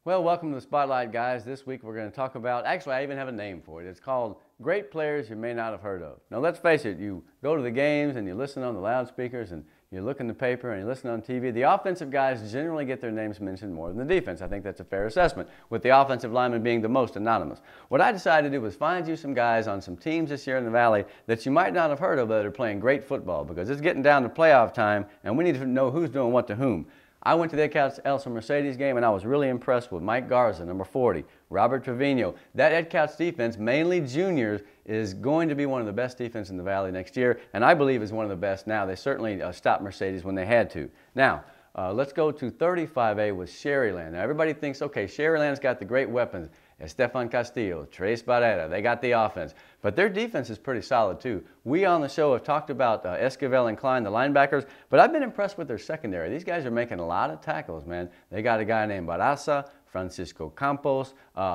Well, welcome to the Spotlight, guys. This week we're going to talk about, actually I even have a name for it. It's called Great Players You May Not Have Heard Of. Now let's face it, you go to the games and you listen on the loudspeakers and you look in the paper and you listen on TV. The offensive guys generally get their names mentioned more than the defense. I think that's a fair assessment, with the offensive linemen being the most anonymous. What I decided to do was find you some guys on some teams this year in the Valley that you might not have heard of that are playing great football, because it's getting down to playoff time and we need to know who's doing what to whom. I went to the Ed Couch Mercedes game and I was really impressed with Mike Garza, number 40, Robert Trevino. That Ed Couch defense, mainly juniors, is going to be one of the best defenses in the Valley next year, and I believe is one of the best now. They certainly stopped Mercedes when they had to. Now, let's go to 35A with Sherryland. Now, everybody thinks, okay, Sherryland's got the great weapons. Estefan Castillo, Tres Barrera, they got the offense. But their defense is pretty solid too. We on the show have talked about Esquivel and Klein, the linebackers, but I've been impressed with their secondary. These guys are making a lot of tackles, man. They got a guy named Barraza, Francisco Campos,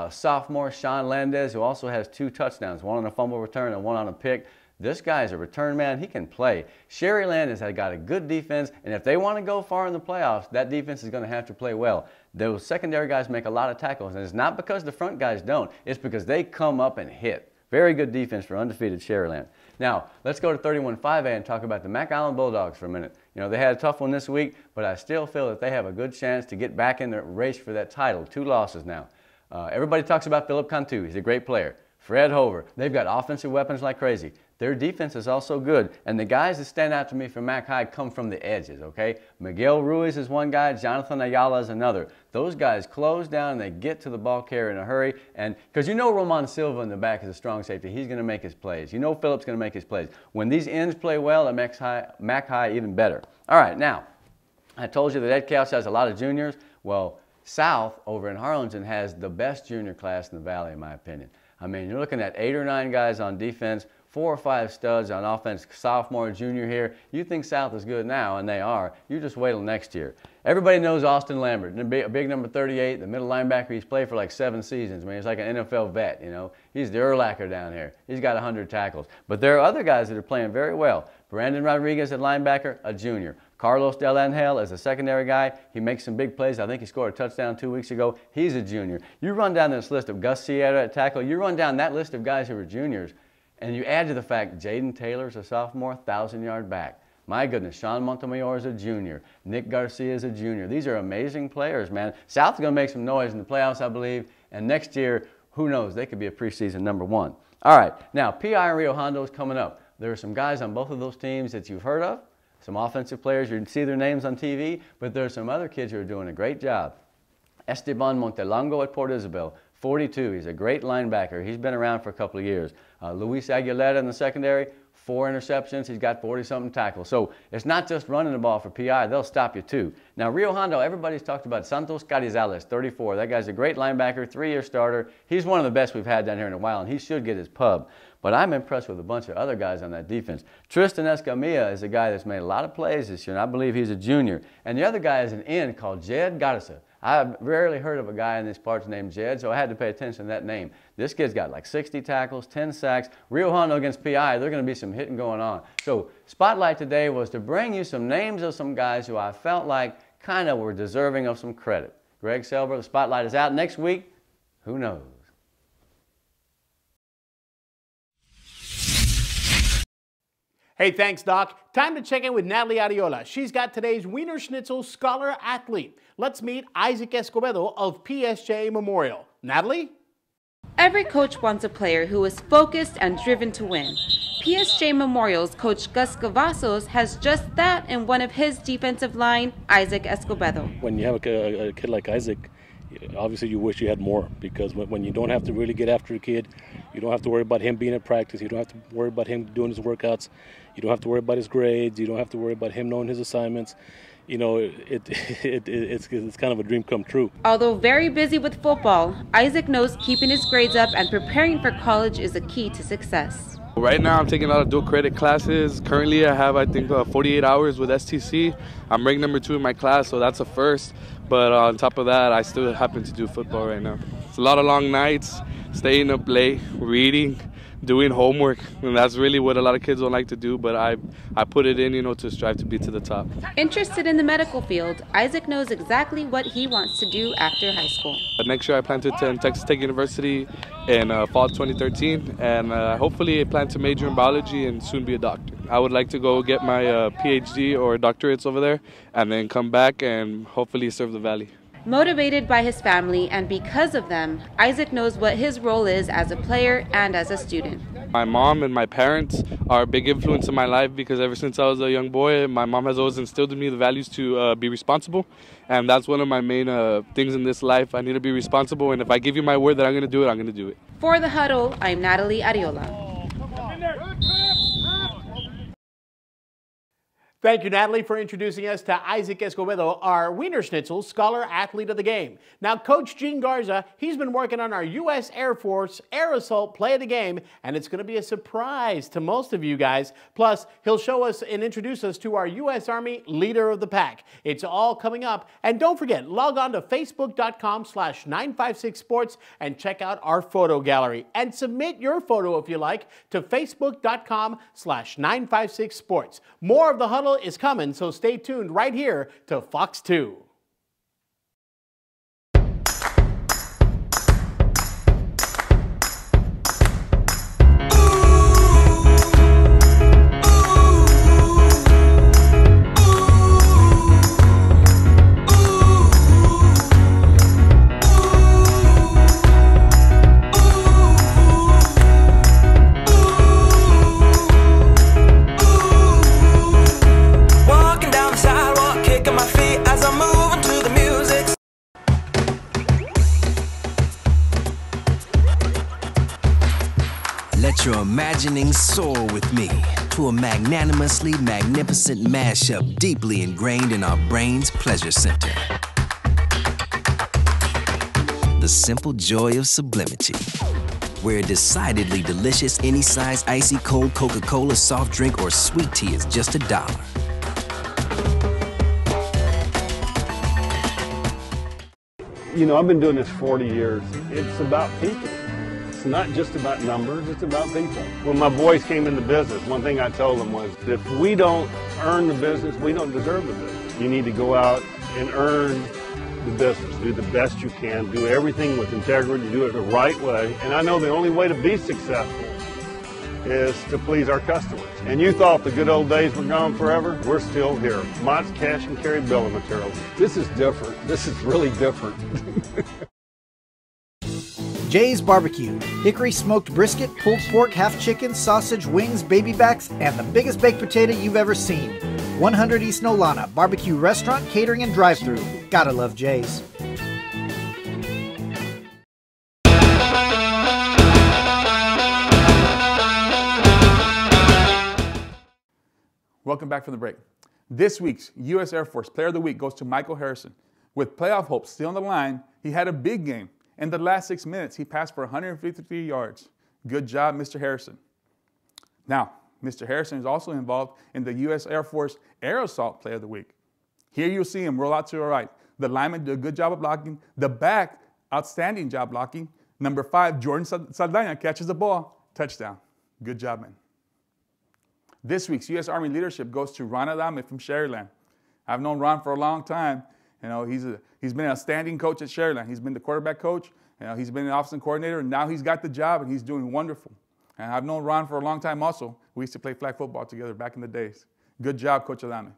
sophomore Sean Landez, who also has 2 touchdowns, one on a fumble return and one on a pick. This guy is a return man. He can play. Sherryland has got a good defense, and if they want to go far in the playoffs, that defense is going to have to play well. Those secondary guys make a lot of tackles, and it's not because the front guys don't. It's because they come up and hit. Very good defense for undefeated Sherryland. Now, let's go to 31-5A and talk about the McAllen Bulldogs for a minute. You know, they had a tough one this week, but I still feel that they have a good chance to get back in the race for that title. 2 losses now. Everybody talks about Philip Cantu. He's a great player. Fred Hover. They've got offensive weapons like crazy. Their defense is also good, and the guys that stand out to me from Mac High come from the edges, okay? Miguel Ruiz is one guy, Jonathan Ayala is another. Those guys close down and they get to the ball carrier in a hurry, and because you know Roman Silva in the back is a strong safety. He's going to make his plays. You know Philip's going to make his plays. When these ends play well, it makes Mac High even better. All right, now, I told you that Ed Couch has a lot of juniors. Well, South over in Harlingen has the best junior class in the Valley, in my opinion. I mean, you're looking at 8 or 9 guys on defense, 4 or 5 studs on offense, sophomore, junior here. You think South is good now, and they are. You just wait till next year. Everybody knows Austin Lambert, a big number 38, the middle linebacker. He's played for like 7 seasons. I mean, he's like an NFL vet, you know. He's the Urlacher down here. He's got 100 tackles. But there are other guys that are playing very well. Brandon Rodriguez at linebacker, a junior. Carlos Del Angel is a secondary guy. He makes some big plays. I think he scored a touchdown 2 weeks ago. He's a junior. You run down this list of Gus Sierra at tackle. You run down that list of guys who are juniors, and you add to the fact Jaden Taylor's a sophomore, 1,000-yard back. My goodness, Sean Montemayor is a junior. Nick Garcia is a junior. These are amazing players, man. South's going to make some noise in the playoffs, I believe, and next year, who knows, they could be a preseason number 1. All right, now PI and Rio Hondo is coming up. There are some guys on both of those teams that you've heard of, some offensive players. You see their names on TV, but there are some other kids who are doing a great job. Esteban Montelongo at Port Isabel, 42. He's a great linebacker. He's been around for a couple of years. Luis Aguilera in the secondary, 4 interceptions. He's got 40-something tackles. So it's not just running the ball for PI. They'll stop you too. Now, Rio Hondo, everybody's talked about Santos Carizales, 34. That guy's a great linebacker, 3-year starter. He's one of the best we've had down here in a while, and he should get his pub. But I'm impressed with a bunch of other guys on that defense. Tristan Escamilla is a guy that's made a lot of plays this year, and I believe he's a junior. And the other guy is an end called Jed Garza. I've rarely heard of a guy in these parts named Jed, so I had to pay attention to that name. This kid's got like 60 tackles, 10 sacks. Rio Hondo against PI, there's going to be some hitting going on. So Spotlight today was to bring you some names of some guys who I felt like kind of were deserving of some credit. Greg Selber, the Spotlight is out next week. Who knows? Hey, thanks, Doc. Time to check in with Natalie Ariola. She's got today's Wiener Schnitzel Scholar Athlete. Let's meet Isaac Escobedo of PSJ Memorial. Natalie? Every coach wants a player who is focused and driven to win. PSJ Memorial's coach Gus Cavazos has just that in one of his defensive line, Isaac Escobedo. When you have a kid like Isaac, obviously you wish you had more, because when you don't have to really get after a kid, you don't have to worry about him being at practice, you don't have to worry about him doing his workouts, you don't have to worry about his grades, you don't have to worry about him knowing his assignments. You know, it's kind of a dream come true. Although very busy with football, Isaac knows keeping his grades up and preparing for college is a key to success. Right now I'm taking a lot of dual credit classes. Currently I have, I think, 48 hours with STC. I'm ranked number 2 in my class, so that's a first. But on top of that, I still happen to do football right now. a lot of long nights, staying up late, reading, doing homework, and that's really what a lot of kids don't like to do, but I put it in, to strive to be to the top. Interested in the medical field, Isaac knows exactly what he wants to do after high school. Next year I plan to attend Texas Tech University in fall 2013, and hopefully I plan to major in biology and soon be a doctor. I would like to go get my PhD or doctorates over there and then come back and hopefully serve the Valley. Motivated by his family and because of them, Isaac knows what his role is as a player and as a student. My mom and my parents are a big influence in my life because ever since I was a young boy, my mom has always instilled in me the values to be responsible. And that's one of my main things in this life. I need to be responsible, and if I give you my word that I'm going to do it, I'm going to do it. For The Huddle, I'm Natalie Ariola. Thank you, Natalie, for introducing us to Isaac Escobedo, our Wiener Schnitzel Scholar Athlete of the Game. Now, Coach Gene Garza, he's been working on our U.S. Air Force Air Assault Play of the Game, and it's going to be a surprise to most of you guys. Plus, he'll show us and introduce us to our U.S. Army Leader of the Pack. It's all coming up. And don't forget, log on to facebook.com/956sports and check out our photo gallery. And submit your photo, if you like, to facebook.com/956sports. More of The Huddle is coming, so stay tuned right here to Fox 2. Let your imagining soar with me to a magnanimously magnificent mashup deeply ingrained in our brain's pleasure center. The simple joy of sublimity, where a decidedly delicious any-size icy cold Coca-Cola soft drink or sweet tea is just $1. I've been doing this 40 years. It's about people. It's not just about numbers, it's about people. When my boys came into business, one thing I told them was, if we don't earn the business, we don't deserve the business. You need to go out and earn the business. Do the best you can. Do everything with integrity. Do it the right way. And I know the only way to be successful is to please our customers. And you thought the good old days were gone forever? We're still here. Mott's Cash and Carry Building Materials. This is different. This is really different. Jay's Barbecue. Hickory smoked brisket, pulled pork, half chicken, sausage, wings, baby backs, and the biggest baked potato you've ever seen. 100 East Nolana. Barbecue restaurant, catering, and drive-thru. Gotta love Jay's. Welcome back from the break. This week's U.S. Air Force Player of the Week goes to Michael Harrison. With playoff hopes still on the line, he had a big game. In the last 6 minutes, he passed for 153 yards. Good job, Mr. Harrison. Now, Mr. Harrison is also involved in the U.S. Air Force Air Assault Player of the Week. Here you'll see him roll out to the right. The lineman did a good job of blocking. The back, outstanding job blocking. Number 5, Jordan Saldana catches the ball. Touchdown. Good job, man. This week's U.S. Army leadership goes to Ron Adame from Sharyland. I've known Ron for a long time. He's been an outstanding coach at Sharyland. He's been the quarterback coach. He's been an offensive coordinator, and now he's got the job, and he's doing wonderful. And I've known Ron for a long time also. We used to play flag football together back in the days. Good job, Coach Adame.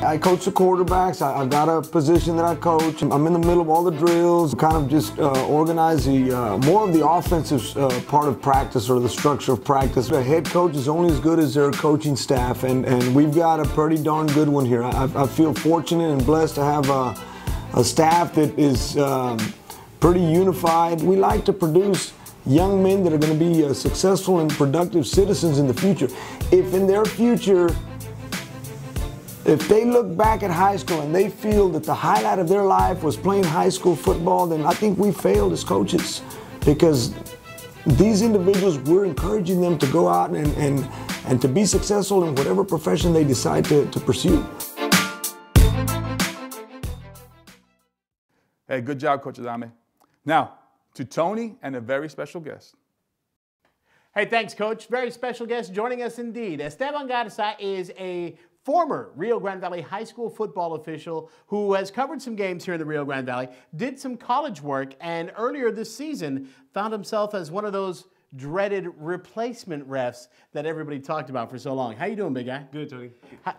I coach the quarterbacks. I've got a position that I coach. I'm in the middle of all the drills, kind of just organize the more of the offensive part of practice or the structure of practice. A head coach is only as good as their coaching staff, and we've got a pretty darn good one here. I feel fortunate and blessed to have a staff that is pretty unified. We like to produce young men that are going to be successful and productive citizens in the future. If in their future, if they look back at high school and they feel that the highlight of their life was playing high school football, then I think we failed as coaches, because These individuals, we're encouraging them to go out and to be successful in whatever profession they decide to pursue. Hey, good job, Coach Adame. Now, to Tony and a very special guest. Hey, thanks, Coach. Very special guest joining us indeed. Esteban Garza is a former Rio Grande Valley High School football official who has covered some games here in the Rio Grande Valley, did some college work, and earlier this season found himself as one of those dreaded replacement refs that everybody talked about for so long. How you doing, big guy? Good, Tony.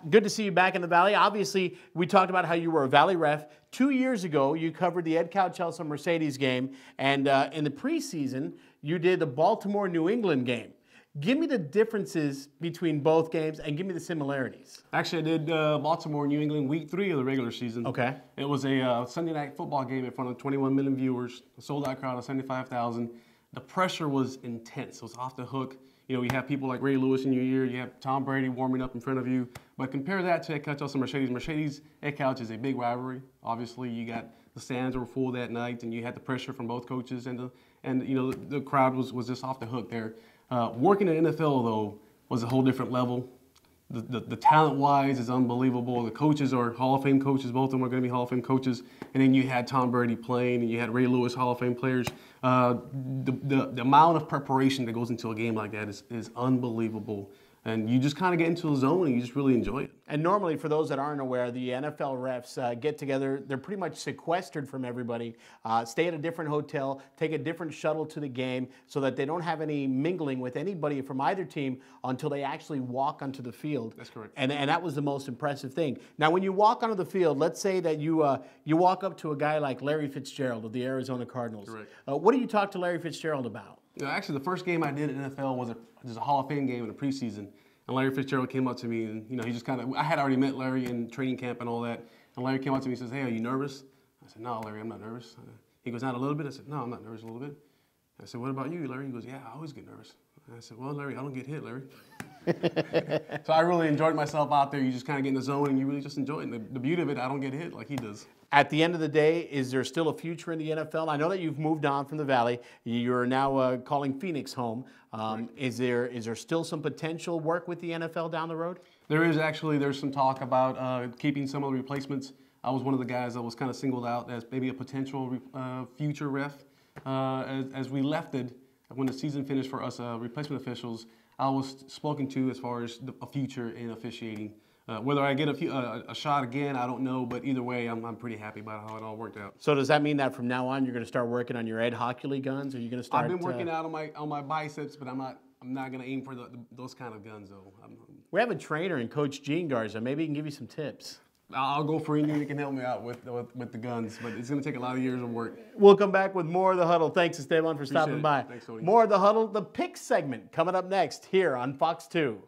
Good to see you back in the Valley. Obviously, we talked about how you were a Valley ref. 2 years ago, you covered the Ed Cow-Chelsea Mercedes game, and in the preseason, you did the Baltimore-New England game. Give me the differences between both games and give me the similarities. Actually, I did Baltimore, New England, week 3 of the regular season. Okay. It was a Sunday night football game in front of 21 million viewers, a sold-out crowd of 75,000. The pressure was intense. It was off the hook. You know, you have people like Ray Lewis in your ear. You have Tom Brady warming up in front of you. But compare that to Ed Cow-Chelsea Mercedes. Mercedes, Ed Couch is a big rivalry. Obviously, you got the stands were full that night, and you had the pressure from both coaches, and you know the crowd was just off the hook there. Working in the NFL, though, was a whole different level. The talent-wise is unbelievable. The coaches are Hall of Fame coaches. Both of them are going to be Hall of Fame coaches. And then you had Tom Brady playing, and you had Ray Lewis, Hall of Fame players. The amount of preparation that goes into a game like that is unbelievable. And you just kind of get into the zone and you just really enjoy it. And normally, for those that aren't aware, the NFL refs get together. They're pretty much sequestered from everybody, stay at a different hotel, take a different shuttle to the game so that they don't have any mingling with anybody from either team until they actually walk onto the field. That's correct. And that was the most impressive thing. Now, when you walk onto the field, let's say that you walk up to a guy like Larry Fitzgerald of the Arizona Cardinals. Correct. What do you talk to Larry Fitzgerald about? You know, actually, the first game I did at NFL was a Hall of Fame game in the preseason. And Larry Fitzgerald came up to me, and you know, he just kind of, I had already met Larry in training camp and all that. And Larry came up to me and says, "Hey, are you nervous?" I said, "No, Larry, I'm not nervous." He goes, "Not a little bit?" I said, "No, I'm not nervous a little bit." I said, "What about you, Larry?" He goes, "Yeah, I always get nervous." And I said, "Well, Larry, I don't get hit, Larry." So I really enjoyed myself out there. You just kind of get in the zone and you really just enjoy it. And the beauty of it, I don't get hit like he does. At the end of the day, is there still a future in the NFL? I know that you've moved on from the Valley. You're now calling Phoenix home. Right. Is there still some potential work with the NFL down the road? There is actually. There's some talk about keeping some of the replacements. I was one of the guys that was kind of singled out as maybe a potential future ref. As we left it, when the season finished for us replacement officials, I was spoken to as far as a future in officiating. Whether I get a shot again, I don't know, but either way, I'm pretty happy about how it all worked out. So does that mean that from now on you're going to start working on your Ed Hockley guns, or are you going to start? I've been working out on my biceps, but I'm not going to aim for those kind of guns though. We have a trainer in Coach Gene Garza. Maybe he can give you some tips. I'll go for anything that can help me out with the guns, but it's going to take a lot of years of work. We'll come back with more of the Huddle. Thanks, Esteban, for stopping by. Thanks, Tony. More of the Huddle, the pick segment, coming up next here on Fox 2.